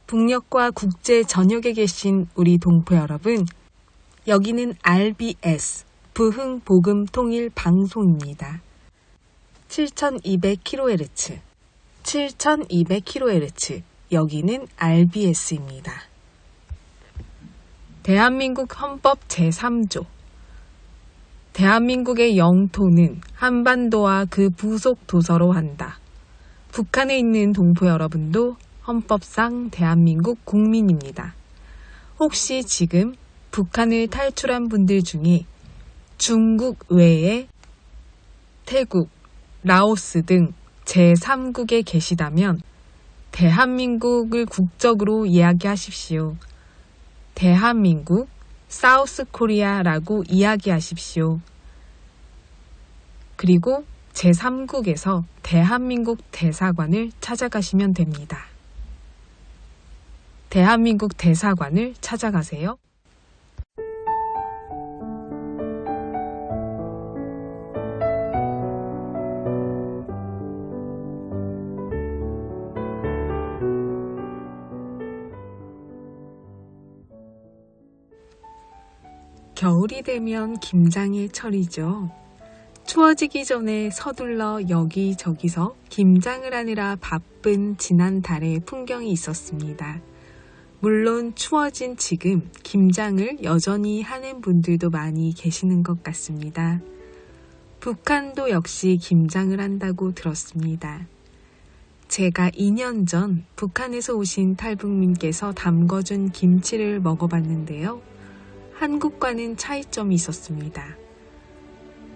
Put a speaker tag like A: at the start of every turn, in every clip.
A: 북녘과 국제 전역에 계신 우리 동포 여러분, 여기는 RBS 부흥복음통일 방송입니다. 7200kHz, 7200kHz, 여기는 RBS입니다. 대한민국 헌법 제3조, 대한민국의 영토는 한반도와 그 부속 도서로 한다. 북한에 있는 동포 여러분도 헌법상 대한민국 국민입니다. 혹시 지금 북한을 탈출한 분들 중에 중국 외에 태국, 라오스 등 제3국에 계시다면 대한민국을 국적으로 이야기하십시오. 대한민국, 사우스 코리아라고 이야기하십시오. 그리고 제3국에서 대한민국 대사관을 찾아가시면 됩니다. 대한민국 대사관을 찾아가세요. 겨울이 되면 김장의 철이죠. 추워지기 전에 서둘러 여기저기서 김장을 하느라 바쁜 지난달의 풍경이 있었습니다. 물론 추워진 지금 김장을 여전히 하는 분들도 많이 계시는 것 같습니다. 북한도 역시 김장을 한다고 들었습니다. 제가 2년 전 북한에서 오신 탈북민께서 담궈준 김치를 먹어봤는데요. 한국과는 차이점이 있었습니다.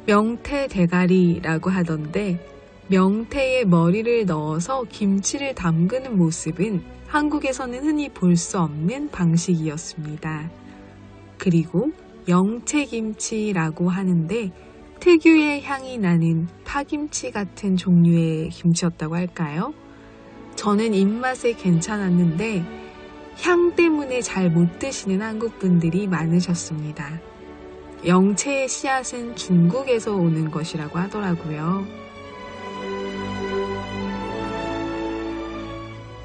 A: 명태 대가리라고 하던데 명태에 머리를 넣어서 김치를 담그는 모습은 한국에서는 흔히 볼 수 없는 방식이었습니다. 그리고 영채김치라고 하는데 특유의 향이 나는 파김치 같은 종류의 김치였다고 할까요? 저는 입맛에 괜찮았는데 향 때문에 잘 못 드시는 한국 분들이 많으셨습니다. 영채의 씨앗은 중국에서 오는 것이라고 하더라고요.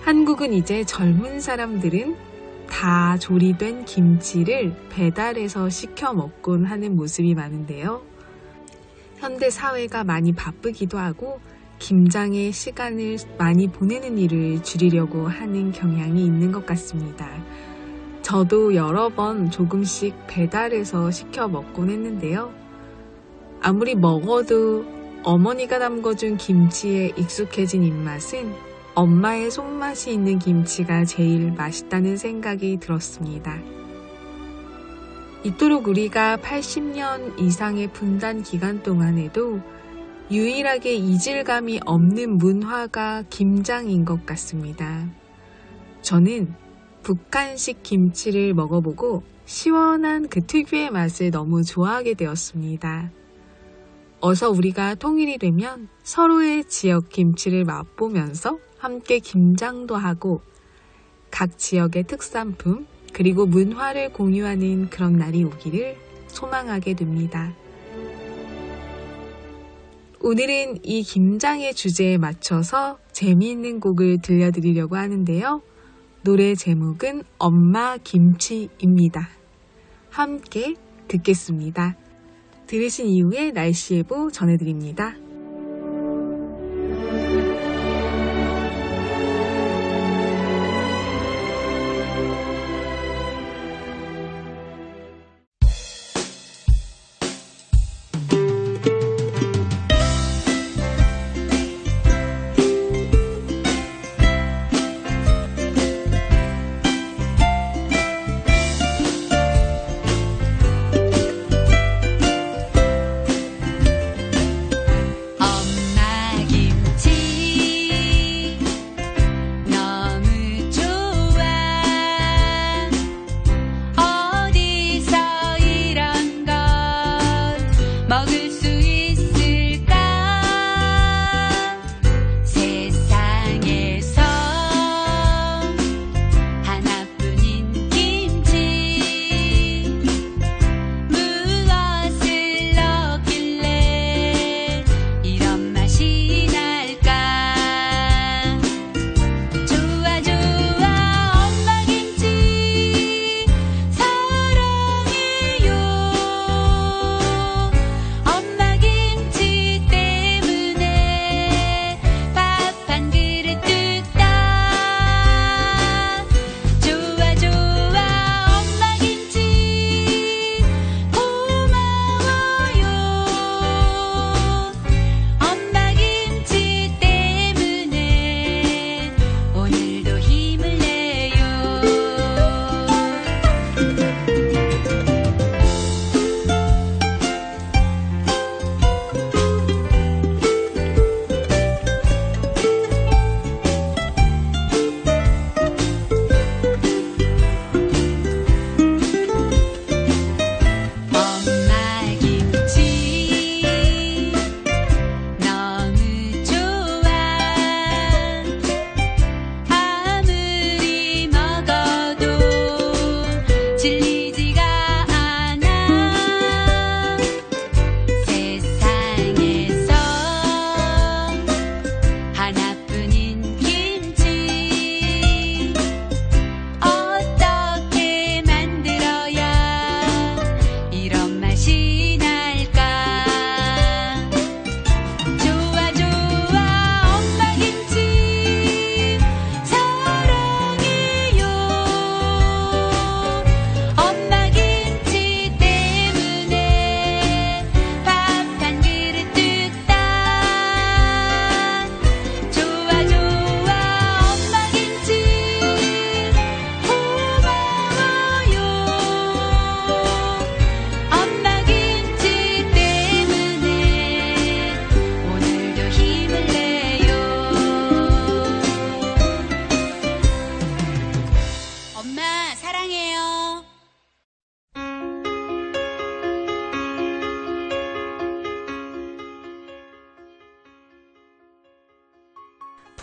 A: 한국은 이제 젊은 사람들은 다 조리된 김치를 배달해서 시켜 먹곤 하는 모습이 많은데요. 현대 사회가 많이 바쁘기도 하고 김장의 시간을 많이 보내는 일을 줄이려고 하는 경향이 있는 것 같습니다. 저도 여러 번 조금씩 배달해서 시켜 먹곤 했는데요. 아무리 먹어도 어머니가 담궈준 김치에 익숙해진 입맛은 엄마의 손맛이 있는 김치가 제일 맛있다는 생각이 들었습니다. 이토록 우리가 80년 이상의 분단 기간 동안에도 유일하게 이질감이 없는 문화가 김장인 것 같습니다. 저는 북한식 김치를 먹어보고 시원한 그 특유의 맛을 너무 좋아하게 되었습니다. 어서 우리가 통일이 되면 서로의 지역 김치를 맛보면서 함께 김장도 하고 각 지역의 특산품 그리고 문화를 공유하는 그런 날이 오기를 소망하게 됩니다. 오늘은 이 김장의 주제에 맞춰서 재미있는 곡을 들려드리려고 하는데요. 노래 제목은 엄마 김치입니다. 함께 듣겠습니다. 들으신 이후에 날씨 예보 전해드립니다.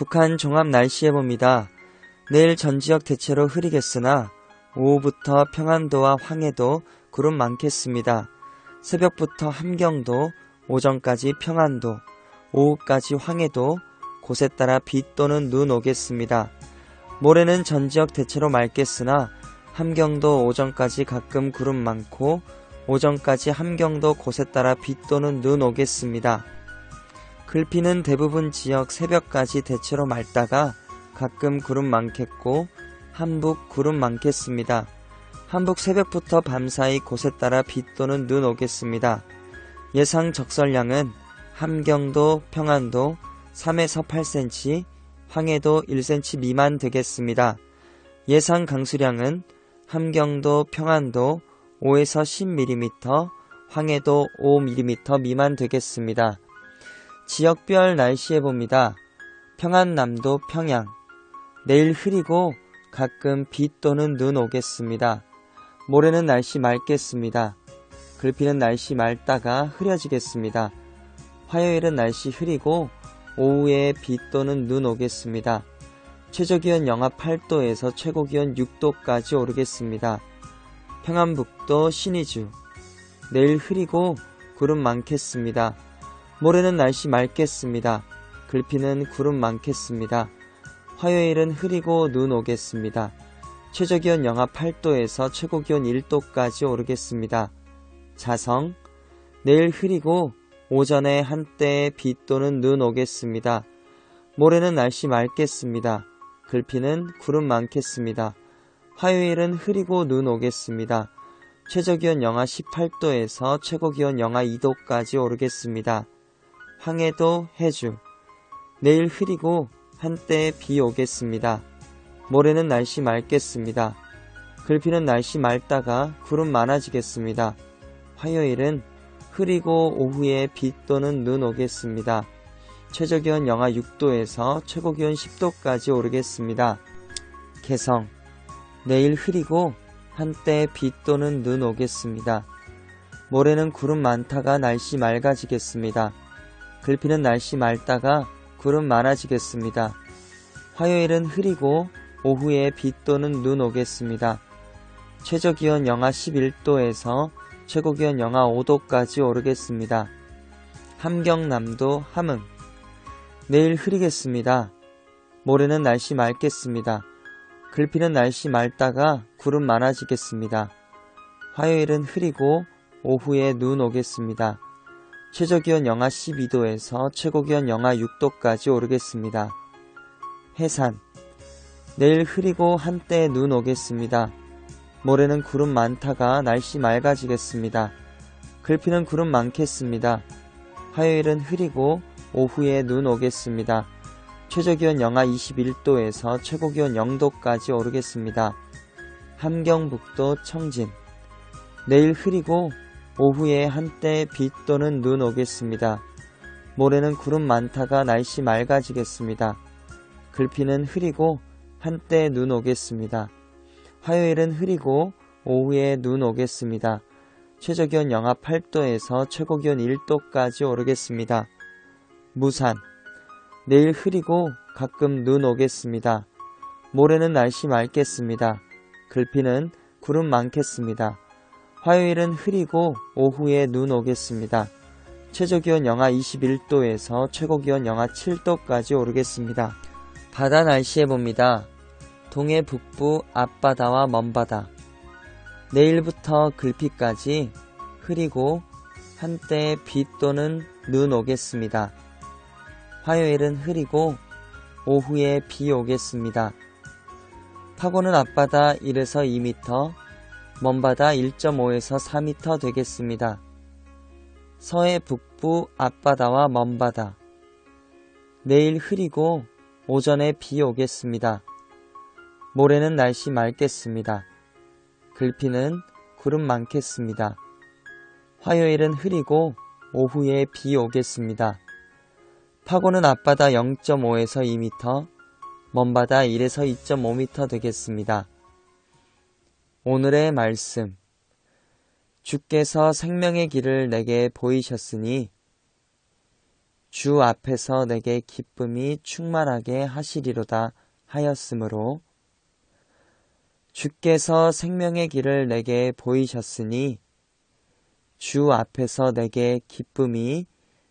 B: 북한 종합 날씨 예보입니다. 내일 전 지역 대체로 흐리겠으나 오후부터 평안도와 황해도 구름 많겠습니다. 새벽부터 함경도, 오전까지 평안도, 오후까지 황해도, 곳에 따라 비 또는 눈 오겠습니다. 모레는 전 지역 대체로 맑겠으나 함경도 오전까지 가끔 구름 많고 오전까지 함경도 곳에 따라 비 또는 눈 오겠습니다. 글피는 대부분 지역 새벽까지 대체로 맑다가 가끔 구름 많겠고 함북 구름 많겠습니다. 함북 새벽부터 밤사이 곳에 따라 비 또는 눈 오겠습니다. 예상 적설량은 함경도, 평안도 3에서 8cm, 황해도 1cm 미만 되겠습니다. 예상 강수량은 함경도, 평안도 5에서 10mm, 황해도 5mm 미만 되겠습니다. 지역별 날씨 예보입니다. 평안남도 평양, 내일 흐리고 가끔 비 또는 눈 오겠습니다. 모레는 날씨 맑겠습니다. 글피는 날씨 맑다가 흐려지겠습니다. 화요일은 날씨 흐리고 오후에 비 또는 눈 오겠습니다. 최저기온 영하 8도에서 최고기온 6도까지 오르겠습니다. 평안북도 신의주, 내일 흐리고 구름 많겠습니다. 모레는 날씨 맑겠습니다. 글피는 구름 많겠습니다. 화요일은 흐리고 눈 오겠습니다. 최저기온 영하 8도에서 최고기온 1도까지 오르겠습니다. 자성, 내일 흐리고 오전에 한때 비 또는 눈 오겠습니다. 모레는 날씨 맑겠습니다. 글피는 구름 많겠습니다. 화요일은 흐리고 눈 오겠습니다. 최저기온 영하 18도에서 최고기온 영하 2도까지 오르겠습니다. 황해도 해주, 내일 흐리고 한때 비 오겠습니다. 모레는 날씨 맑겠습니다. 글피는 날씨 맑다가 구름 많아지겠습니다. 화요일은 흐리고 오후에 비 또는 눈 오겠습니다. 최저기온 영하 6도에서 최고기온 10도까지 오르겠습니다. 개성, 내일 흐리고 한때 비 또는 눈 오겠습니다. 모레는 구름 많다가 날씨 맑아지겠습니다. 글피는 날씨 맑다가 구름 많아지겠습니다. 화요일은 흐리고 오후에 비 또는 눈 오겠습니다. 최저기온 영하 11도에서 최고기온 영하 5도까지 오르겠습니다. 함경남도 함흥, 내일 흐리겠습니다. 모레는 날씨 맑겠습니다. 글피는 날씨 맑다가 구름 많아지겠습니다. 화요일은 흐리고 오후에 눈 오겠습니다. 최저기온 영하 12도에서 최고기온 영하 6도까지 오르겠습니다. 해산, 내일 흐리고 한때 눈 오겠습니다. 모레는 구름 많다가 날씨 맑아지겠습니다. 글피는 구름 많겠습니다. 화요일은 흐리고 오후에 눈 오겠습니다. 최저기온 영하 21도에서 최고기온 0도까지 오르겠습니다. 함경북도 청진, 내일 흐리고 오후에 한때 비 또는 눈 오겠습니다. 모레는 구름 많다가 날씨 맑아지겠습니다. 글피는 흐리고 한때 눈 오겠습니다. 화요일은 흐리고 오후에 눈 오겠습니다. 최저기온 영하 8도에서 최고기온 1도까지 오르겠습니다. 무산, 내일 흐리고 가끔 눈 오겠습니다. 모레는 날씨 맑겠습니다. 글피는 구름 많겠습니다. 화요일은 흐리고 오후에 눈 오겠습니다. 최저기온 영하 21도에서 최고기온 영하 7도까지 오르겠습니다. 바다 날씨 예보입니다. 동해 북부 앞바다와 먼바다, 내일부터 글피까지 흐리고 한때 비 또는 눈 오겠습니다. 화요일은 흐리고 오후에 비 오겠습니다. 파고는 앞바다 1에서 2m, 먼바다 1.5에서 4m 되겠습니다. 서해 북부 앞바다와 먼바다, 내일 흐리고 오전에 비 오겠습니다. 모레는 날씨 맑겠습니다. 글피는 구름 많겠습니다. 화요일은 흐리고 오후에 비 오겠습니다. 파고는 앞바다 0.5에서 2m, 먼바다 1에서 2.5m 되겠습니다. 오늘의 말씀, 주께서 생명의 길을 내게 보이셨으니 주 앞에서 내게 기쁨이 충만하게 하시리로다 하였으므로 주께서 생명의 길을 내게 보이셨으니 주 앞에서 내게 기쁨이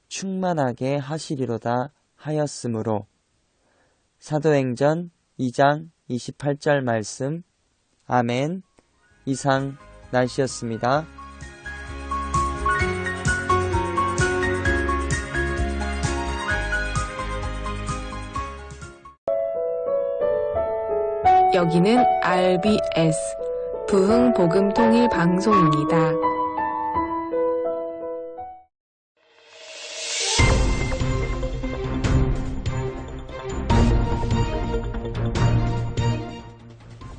B: 충만하게 하시리로다 하였으므로 사도행전 2장 28절 말씀. 아멘. 이상 날씨였습니다.
A: 여기는 RBS 부흥복음통일방송입니다.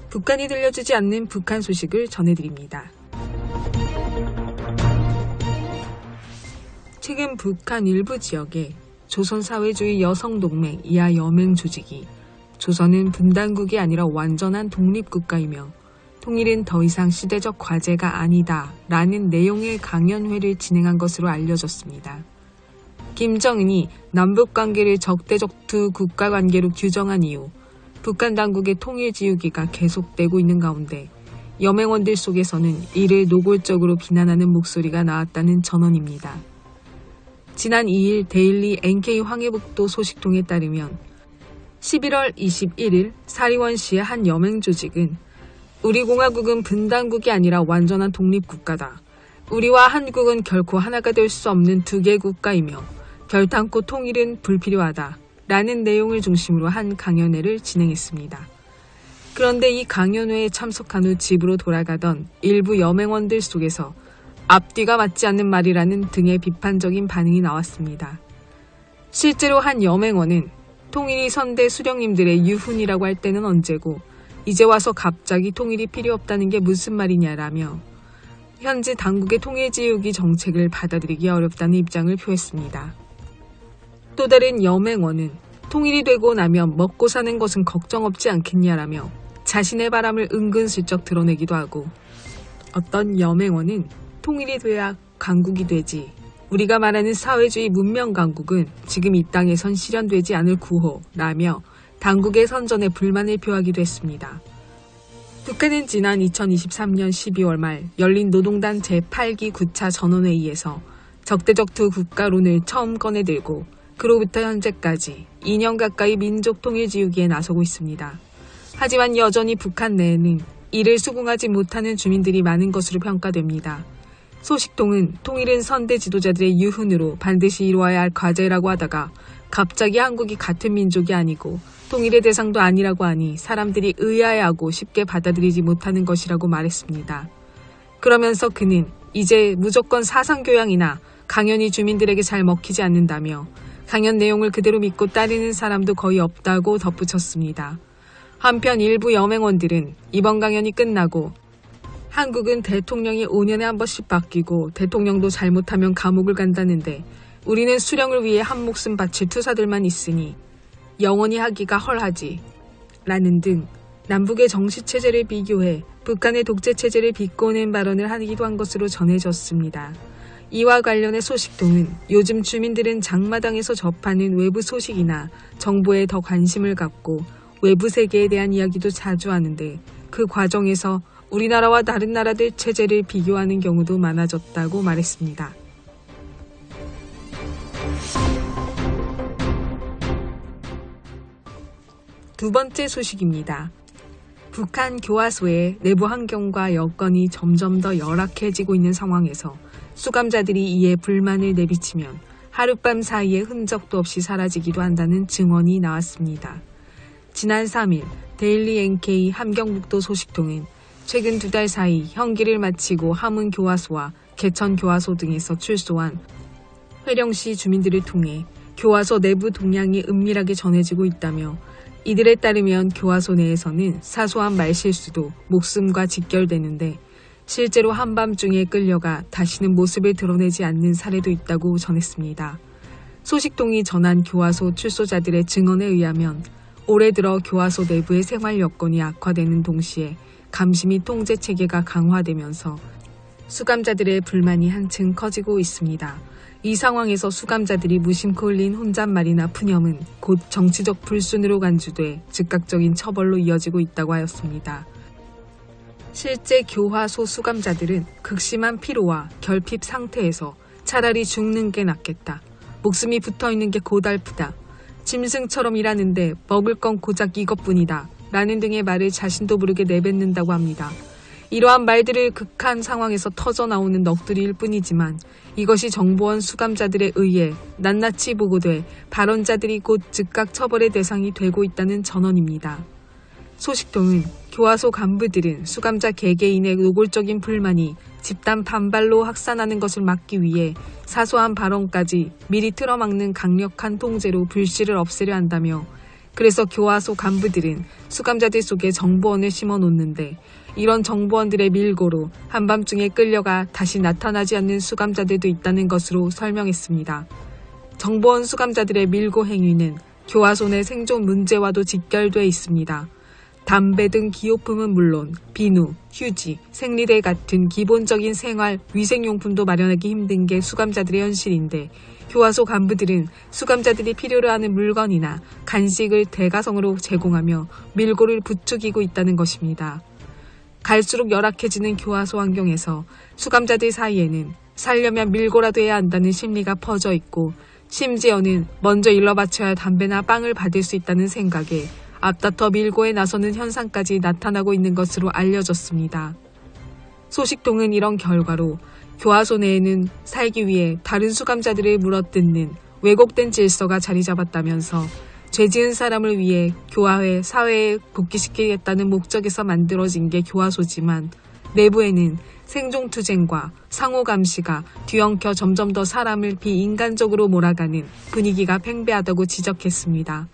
A: 북한이 들려주지 않는 북한 소식을 전해드립니다. 최근 북한 일부 지역에 조선사회주의 여성동맹 이하 여맹 조직이 조선은 분단국이 아니라 완전한 독립국가이며 통일은 더 이상 시대적 과제가 아니다 라는 내용의 강연회를 진행한 것으로 알려졌습니다. 김정은이 남북관계를 적대적 두 국가관계로 규정한 이후 북한 당국의 통일지우기가 계속되고 있는 가운데 여맹원들 속에서는 이를 노골적으로 비난하는 목소리가 나왔다는 전언입니다. 지난 2일 데일리 NK 황해북도 소식통에 따르면 11월 21일 사리원시의 한 여맹 조직은 우리 공화국은 분단국이 아니라 완전한 독립국가다. 우리와 한국은 결코 하나가 될 수 없는 두 개 국가이며 결탄코 통일은 불필요하다. 라는 내용을 중심으로 한 강연회를 진행했습니다. 그런데 이 강연회에 참석한 후 집으로 돌아가던 일부 여맹원들 속에서 앞뒤가 맞지 않는 말이라는 등의 비판적인 반응이 나왔습니다. 실제로 한 여맹원은 통일이 선대 수령님들의 유훈이라고 할 때는 언제고 이제 와서 갑자기 통일이 필요 없다는 게 무슨 말이냐라며 현재 당국의 통일지우기 정책을 받아들이기 어렵다는 입장을 표했습니다. 또 다른 여맹원은 통일이 되고 나면 먹고 사는 것은 걱정 없지 않겠냐라며 자신의 바람을 은근슬쩍 드러내기도 하고 어떤 여맹원은 통일이 돼야 강국이 되지 우리가 말하는 사회주의 문명 강국은 지금 이 땅에선 실현되지 않을 구호라며 당국의 선전에 불만을 표하기도 했습니다. 북한은 지난 2023년 12월 말 열린 노동당 제8기 9차 전원회의에서 적대적 두 국가론을 처음 꺼내들고 그로부터 현재까지 2년 가까이 민족 통일 지우기에 나서고 있습니다. 하지만 여전히 북한 내에는 이를 수긍하지 못하는 주민들이 많은 것으로 평가됩니다. 소식통은 통일은 선대 지도자들의 유훈으로 반드시 이루어야 할 과제라고 하다가 갑자기 한국이 같은 민족이 아니고 통일의 대상도 아니라고 하니 사람들이 의아해하고 쉽게 받아들이지 못하는 것이라고 말했습니다. 그러면서 그는 이제 무조건 사상교양이나 강연이 주민들에게 잘 먹히지 않는다며 강연 내용을 그대로 믿고 따르는 사람도 거의 없다고 덧붙였습니다. 한편 일부 여맹원들은 이번 강연이 끝나고 한국은 대통령이 5년에 한 번씩 바뀌고 대통령도 잘못하면 감옥을 간다는데 우리는 수령을 위해 한 목숨 바칠 투사들만 있으니 영원히 하기가 헐하지 라는 등 남북의 정치체제를 비교해 북한의 독재체제를 비꼬는 발언을 하기도 한 것으로 전해졌습니다. 이와 관련해 소식통은 요즘 주민들은 장마당에서 접하는 외부 소식이나 정보에 더 관심을 갖고 외부 세계에 대한 이야기도 자주 하는데 그 과정에서 우리나라와 다른 나라들 체제를 비교하는 경우도 많아졌다고 말했습니다. 두 번째 소식입니다. 북한 교화소의 내부 환경과 여건이 점점 더 열악해지고 있는 상황에서 수감자들이 이에 불만을 내비치면 하룻밤 사이에 흔적도 없이 사라지기도 한다는 증언이 나왔습니다. 지난 3일 데일리 NK 함경북도 소식통은 최근 2달 사이 형기를 마치고 함흥교화소와 개천교화소 등에서 출소한 회령시 주민들을 통해 교화소 내부 동향이 은밀하게 전해지고 있다며 이들에 따르면 교화소 내에서는 사소한 말실수도 목숨과 직결되는데 실제로 한밤중에 끌려가 다시는 모습을 드러내지 않는 사례도 있다고 전했습니다. 소식통이 전한 교화소 출소자들의 증언에 의하면 올해 들어 교화소 내부의 생활 여건이 악화되는 동시에 감시 및 통제 체계가 강화되면서 수감자들의 불만이 한층 커지고 있습니다. 이 상황에서 수감자들이 무심코 흘린 혼잣말이나 푸념은 곧 정치적 불순으로 간주돼 즉각적인 처벌로 이어지고 있다고 하였습니다. 실제 교화소 수감자들은 극심한 피로와 결핍 상태에서 차라리 죽는 게 낫겠다. 목숨이 붙어있는 게 고달프다. 짐승처럼 일하는데 먹을 건 고작 이것뿐이다. 라는 등의 말을 자신도 모르게 내뱉는다고 합니다. 이러한 말들을 극한 상황에서 터져나오는 넋두리일 뿐이지만 이것이 정보원 수감자들에 의해 낱낱이 보고돼 발언자들이 곧 즉각 처벌의 대상이 되고 있다는 전언입니다. 소식통은 교화소 간부들은 수감자 개개인의 노골적인 불만이 집단 반발로 확산하는 것을 막기 위해 사소한 발언까지 미리 틀어막는 강력한 통제로 불씨를 없애려 한다며 그래서 교화소 간부들은 수감자들 속에 정보원을 심어놓는데 이런 정보원들의 밀고로 한밤중에 끌려가 다시 나타나지 않는 수감자들도 있다는 것으로 설명했습니다. 정보원 수감자들의 밀고 행위는 교화소 내 생존 문제와도 직결돼 있습니다. 담배 등 기호품은 물론 비누, 휴지, 생리대 같은 기본적인 생활, 위생용품도 마련하기 힘든 게 수감자들의 현실인데 교화소 간부들은 수감자들이 필요로 하는 물건이나 간식을 대가성으로 제공하며 밀고를 부추기고 있다는 것입니다. 갈수록 열악해지는 교화소 환경에서 수감자들 사이에는 살려면 밀고라도 해야 한다는 심리가 퍼져 있고 심지어는 먼저 일러 바쳐야 할 담배나 빵을 받을 수 있다는 생각에 앞다퉈 밀고에 나서는 현상까지 나타나고 있는 것으로 알려졌습니다. 소식통은 이런 결과로 교화소 내에는 살기 위해 다른 수감자들을 물어뜯는 왜곡된 질서가 자리 잡았다면서 죄지은 사람을 위해 교화해 사회에 복귀시키겠다는 목적에서 만들어진 게 교화소지만 내부에는 생존투쟁과 상호감시가 뒤엉켜 점점 더 사람을 비인간적으로 몰아가는 분위기가 팽배하다고 지적했습니다.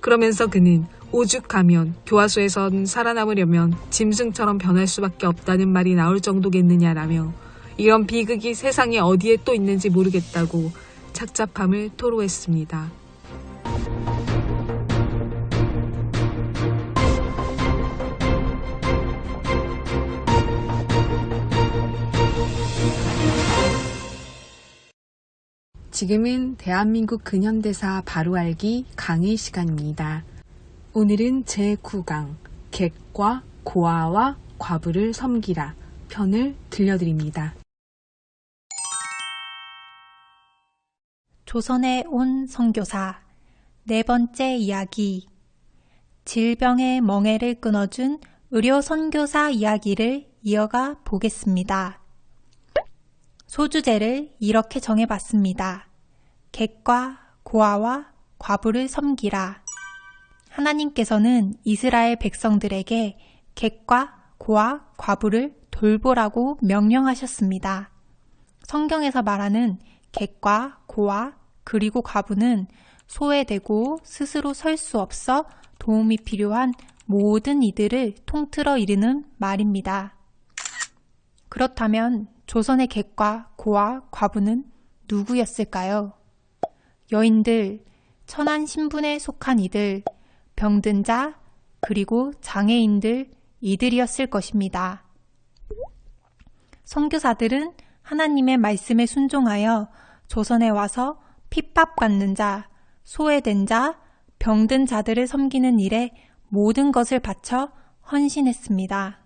A: 그러면서 그는 오죽하면 교화소에선 살아남으려면 짐승처럼 변할 수밖에 없다는 말이 나올 정도겠느냐라며 이런 비극이 세상에 어디에 또 있는지 모르겠다고 착잡함을 토로했습니다. 지금은 대한민국 근현대사 바로알기 강의 시간입니다. 오늘은 제9강 객과 고아와 과부를 섬기라 편을 들려드립니다.
C: 조선에 온 선교사 네 번째 이야기 질병의 멍에를 끊어준 의료 선교사 이야기를 이어가 보겠습니다. 소주제를 이렇게 정해봤습니다. 객과 고아와 과부를 섬기라. 하나님께서는 이스라엘 백성들에게 객과 고아, 과부를 돌보라고 명령하셨습니다. 성경에서 말하는 객과 고아 그리고 과부는 소외되고 스스로 설 수 없어 도움이 필요한 모든 이들을 통틀어 이르는 말입니다. 그렇다면 조선의 객과 고아, 과부는 누구였을까요? 여인들, 천한 신분에 속한 이들, 병든 자, 그리고 장애인들, 이들이었을 것입니다. 선교사들은 하나님의 말씀에 순종하여 조선에 와서 핍박받는 자, 소외된 자, 병든 자들을 섬기는 일에 모든 것을 바쳐 헌신했습니다.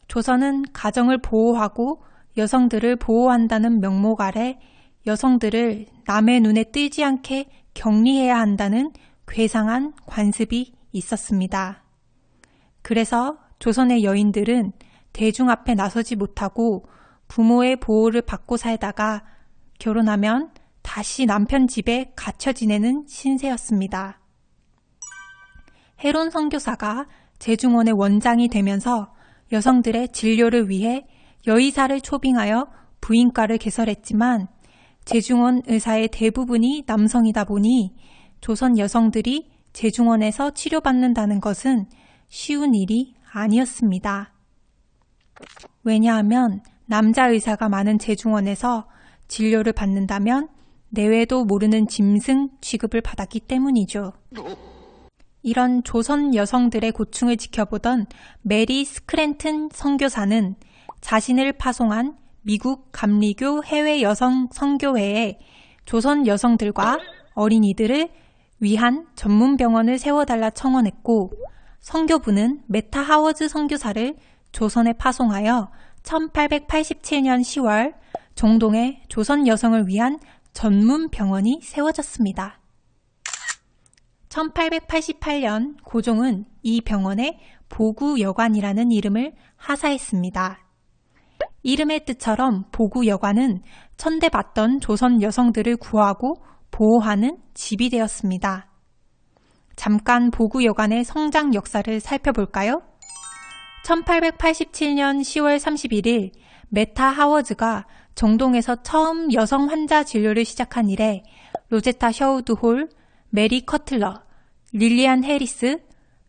C: 조선은 가정을 보호하고 여성들을 보호한다는 명목 아래 여성들을 남의 눈에 띄지 않게 격리해야 한다는 괴상한 관습이 있었습니다. 그래서 조선의 여인들은 대중 앞에 나서지 못하고 부모의 보호를 받고 살다가 결혼하면 다시 남편 집에 갇혀 지내는 신세였습니다. 헤론 선교사가 제중원의 원장이 되면서 여성들의 진료를 위해 여의사를 초빙하여 부인과를 개설했지만 제중원 의사의 대부분이 남성이다 보니 조선 여성들이 제중원에서 치료받는다는 것은 쉬운 일이 아니었습니다. 왜냐하면 남자 의사가 많은 제중원에서 진료를 받는다면 내외도 모르는 짐승 취급을 받았기 때문이죠. 이런 조선 여성들의 고충을 지켜보던 메리 스크랜튼 선교사는 자신을 파송한 미국 감리교 해외 여성 선교회에 조선 여성들과 어린이들을 위한 전문 병원을 세워달라 청원했고, 선교부는 메타 하워즈 선교사를 조선에 파송하여 1887년 10월 종동에 조선 여성을 위한 전문 병원이 세워졌습니다. 1888년 고종은 이 병원에 보구여관이라는 이름을 하사했습니다. 이름의 뜻처럼 보구여관은 천대받던 조선 여성들을 구하고 보호하는 집이 되었습니다. 잠깐 보구여관의 성장 역사를 살펴볼까요? 1887년 10월 31일 메타 하워즈가 정동에서 처음 여성 환자 진료를 시작한 이래 로제타 셔우드 홀, 메리 커틀러, 릴리안 해리스,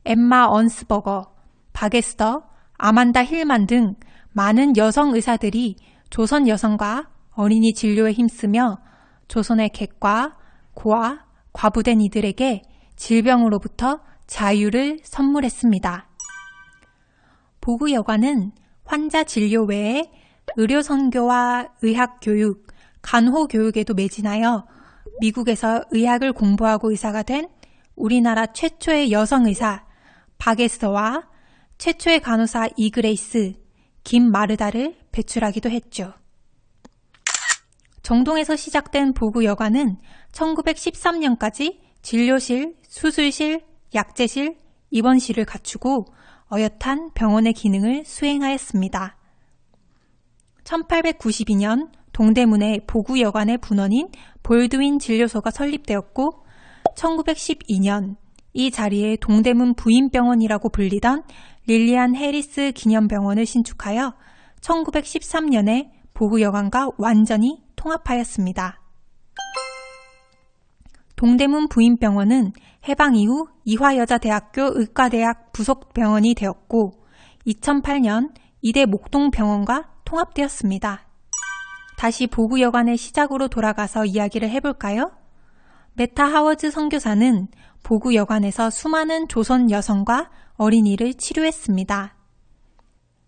C: 엠마 언스버거, 바게스터, 아만다 힐만 등 많은 여성 의사들이 조선 여성과 어린이 진료에 힘쓰며 조선의 객과 고아, 과부된 이들에게 질병으로부터 자유를 선물했습니다. 보구여관은 환자 진료 외에 의료 선교와 의학 교육, 간호 교육에도 매진하여 미국에서 의학을 공부하고 의사가 된 우리나라 최초의 여성 의사 바게스터와 최초의 간호사 이그레이스, 김마르다를 배출하기도 했죠. 정동에서 시작된 보구여관은 1913년까지 진료실, 수술실, 약제실, 입원실을 갖추고 어엿한 병원의 기능을 수행하였습니다. 1892년 동대문에 보구여관의 분원인 볼드윈 진료소가 설립되었고 1912년 이 자리에 동대문 부인병원이라고 불리던 릴리안 해리스 기념병원을 신축하여 1913년에 보구여관과 완전히 통합하였습니다. 동대문 부인병원은 해방 이후 이화여자대학교 의과대학 부속병원이 되었고 2008년 이대 목동병원과 통합되었습니다. 다시 보구여관의 시작으로 돌아가서 이야기를 해볼까요? 메타 하워즈 선교사는 보구여관에서 수많은 조선 여성과 어린이를 치료했습니다.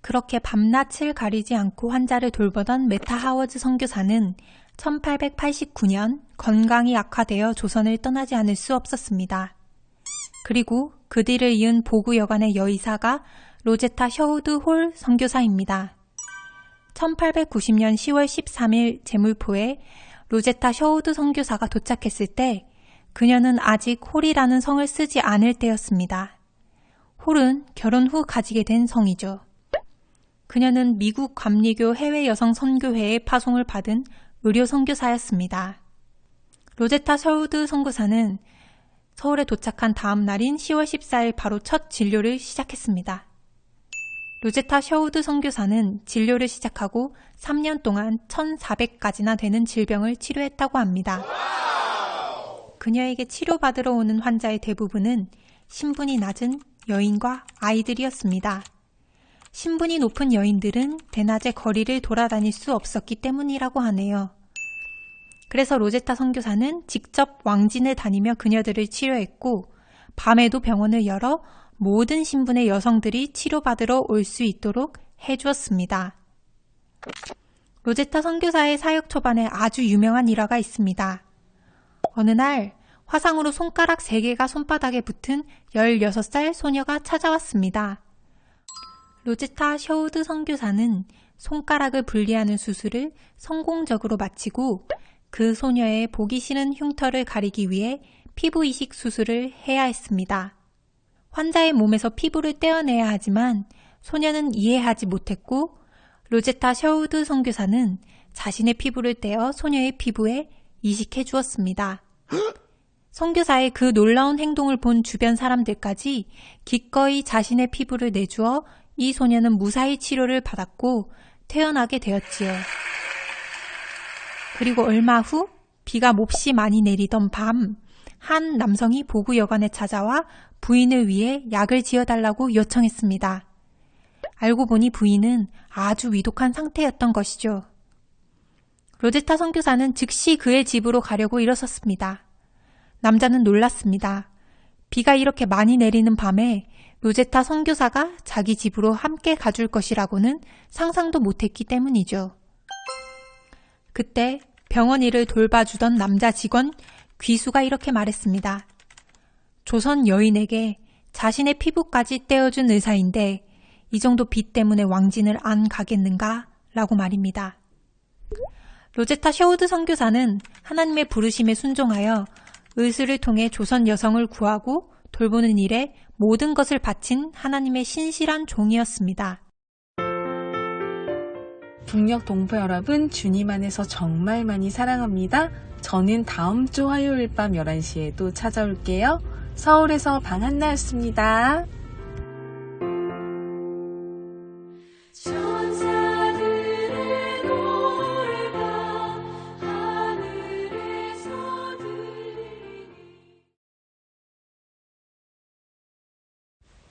C: 그렇게 밤낮을 가리지 않고 환자를 돌보던 메타 하워즈 선교사는 1889년 건강이 악화되어 조선을 떠나지 않을 수 없었습니다. 그리고 그 뒤를 이은 보구여관의 여의사가 로제타 셔우드 홀 선교사입니다. 1890년 10월 13일 제물포에 로제타 셔우드 선교사가 도착했을 때 그녀는 아직 홀이라는 성을 쓰지 않을 때였습니다. 홀은 결혼 후 가지게 된 성이죠. 그녀는 미국 감리교 해외 여성 선교회의 파송을 받은 의료 선교사였습니다. 로제타 셔우드 선교사는 서울에 도착한 다음 날인 10월 14일 바로 첫 진료를 시작했습니다. 로제타 셔우드 선교사는 진료를 시작하고 3년 동안 1,400가지나 되는 질병을 치료했다고 합니다. 그녀에게 치료받으러 오는 환자의 대부분은 신분이 낮은 여인과 아이들이었습니다. 신분이 높은 여인들은 대낮에 거리를 돌아다닐 수 없었기 때문이라고 하네요. 그래서 로제타 선교사는 직접 왕진을 다니며 그녀들을 치료했고 밤에도 병원을 열어 모든 신분의 여성들이 치료받으러 올 수 있도록 해주었습니다. 로제타 선교사의 사역 초반에 아주 유명한 일화가 있습니다. 어느 날 화상으로 손가락 3개가 손바닥에 붙은 16살 소녀가 찾아왔습니다. 로제타 셔우드 선교사는 손가락을 분리하는 수술을 성공적으로 마치고 그 소녀의 보기 싫은 흉터를 가리기 위해 피부 이식 수술을 해야 했습니다. 환자의 몸에서 피부를 떼어내야 하지만 소녀는 이해하지 못했고 로제타 셔우드 선교사는 자신의 피부를 떼어 소녀의 피부에 이식해 주었습니다. 선교사의 그 놀라운 행동을 본 주변 사람들까지 기꺼이 자신의 피부를 내주어 이 소녀는 무사히 치료를 받았고 태어나게 되었지요. 그리고 얼마 후 비가 몹시 많이 내리던 밤, 한 남성이 보구여관에 찾아와 부인을 위해 약을 지어달라고 요청했습니다. 알고 보니 부인은 아주 위독한 상태였던 것이죠. 로제타 선교사는 즉시 그의 집으로 가려고 일어섰습니다. 남자는 놀랐습니다. 비가 이렇게 많이 내리는 밤에 로제타 선교사가 자기 집으로 함께 가줄 것이라고는 상상도 못했기 때문이죠. 그때 병원 일을 돌봐주던 남자 직원 귀수가 이렇게 말했습니다. 조선 여인에게 자신의 피부까지 떼어준 의사인데 이 정도 빚 때문에 왕진을 안 가겠는가? 라고 말입니다. 로제타 셔우드 선교사는 하나님의 부르심에 순종하여 의술을 통해 조선 여성을 구하고 돌보는 일에 모든 것을 바친 하나님의 신실한 종이었습니다.
A: 북녘 동포 여러분, 주님 안에서 정말 많이 사랑합니다. 저는 다음 주 화요일 밤 11시에도 찾아올게요. 서울에서 방한나였습니다.